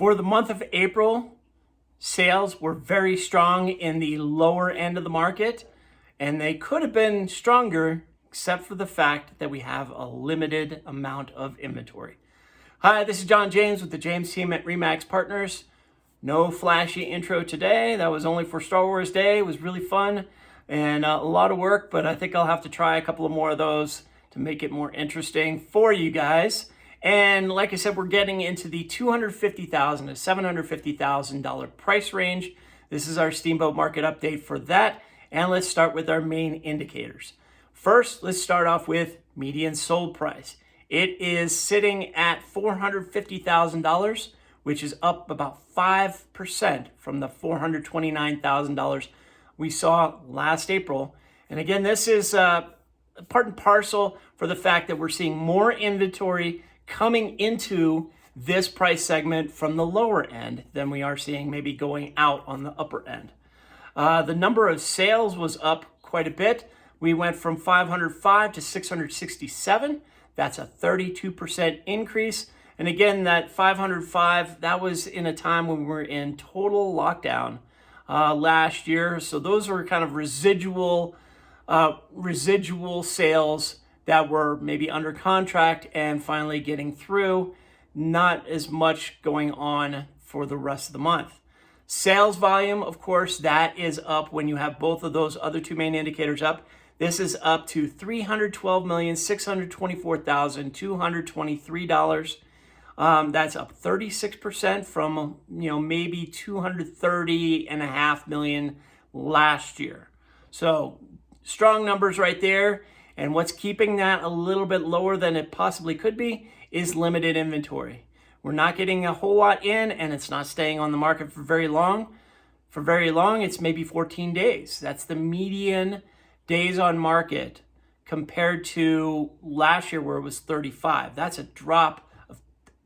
For the month of April, sales were very strong in the lower end of the market, and they could have been stronger except for the fact that we have a limited amount of inventory. Hi, this is John James with the James team at RE/MAX Partners. No flashy intro today. That was only for Star Wars Day. It was really fun and a lot of work, but I think I'll have to try a couple of more of those to make it more interesting for you guys. And like I said, we're getting into the $250,000 to $750,000 price range. This is our Steamboat market update for that. And let's start with our main indicators. First, let's start off with median sold price. It is sitting at $450,000, which is up about 5% from the $429,000 we saw last April. And again, this is part and parcel for the fact that we're seeing more inventory coming into this price segment from the lower end than we are seeing maybe going out on the upper end. The number of sales was up quite a bit. We went from 505 to 667. That's a 32% increase. And again, that 505, that was in a time when we were in total lockdown last year. So those were kind of residual sales that were maybe under contract and finally getting through. Not as much going on for the rest of the month. Sales volume, of course, that is up when you have both of those other two main indicators up. This is up to $312,624,223. That's up 36% from maybe $230.5 million last year. So strong numbers right there. And what's keeping that a little bit lower than it possibly could be is limited inventory. We're not getting a whole lot in, and it's not staying on the market for very long. For very long, it's maybe 14 days. That's the median days on market compared to last year where it was 35. That's a drop of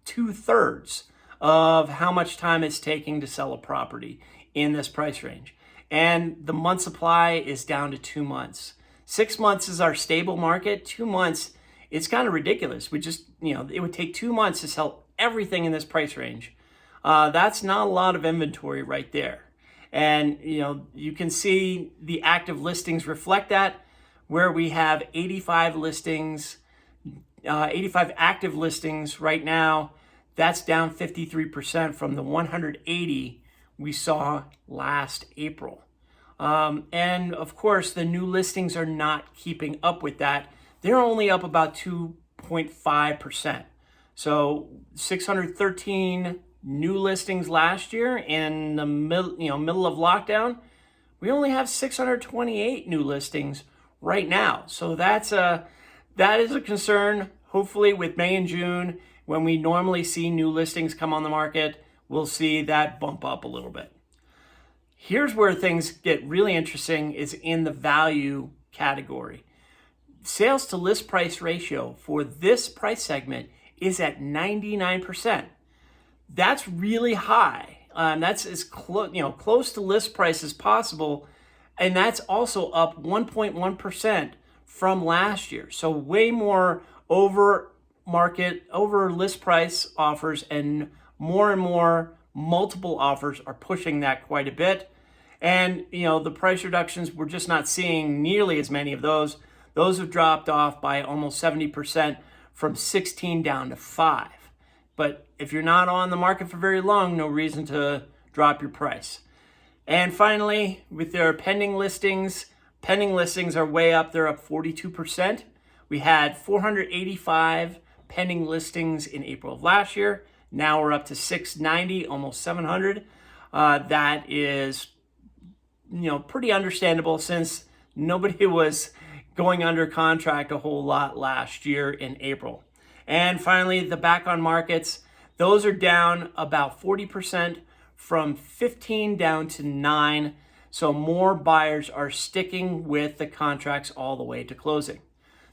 2/3 of how much time it's taking to sell a property in this price range. And the month supply is down to 2 months. 6 months is our stable market. 2 months, it's kind of ridiculous. We just, it would take 2 months to sell everything in this price range. That's not a lot of inventory right there. And, you can see the active listings reflect that, where we have 85 listings, 85 active listings right now. That's down 53% from the 180 we saw last April. And of course, the new listings are not keeping up with that. They're only up about 2.5%. So 613 new listings last year in the middle of lockdown. We only have 628 new listings right now. So that is a concern. Hopefully with May and June, when we normally see new listings come on the market, we'll see that bump up a little bit. Here's where things get really interesting is in the value category. Sales to list price ratio for this price segment is at 99%. That's really high. That's as close to list price as possible. And that's also up 1.1% from last year. So way more over list price offers, and more multiple offers are pushing that quite a bit. And, the price reductions, we're just not seeing nearly as many of those. Those have dropped off by almost 70% from 16 down to 5. But if you're not on the market for very long, no reason to drop your price. And finally, with their pending listings are way up. They're up 42%. We had 485 pending listings in April of last year. Now we're up to 690, almost 700. That is, pretty understandable since nobody was going under contract a whole lot last year in April. And finally, the back on markets, those are down about 40% from 15 down to 9. So more buyers are sticking with the contracts all the way to closing.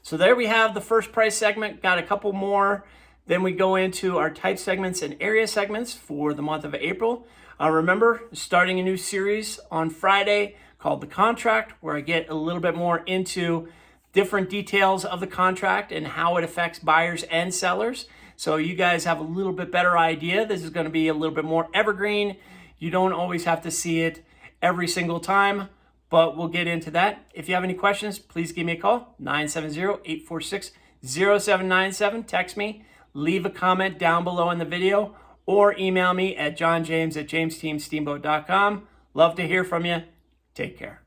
So there we have the first price segment. Got a couple more. Then we go into our type segments and area segments for the month of April. Remember, starting a new series on Friday called The Contract, where I get a little bit more into different details of the contract and how it affects buyers and sellers. So you guys have a little bit better idea. This is going to be a little bit more evergreen. You don't always have to see it every single time, but we'll get into that. If you have any questions, please give me a call, 970-846-0797. Text me, leave a comment down below in the video, or email me at johnjames@jamesteamsteamboat.com. Love to hear from you. Take care.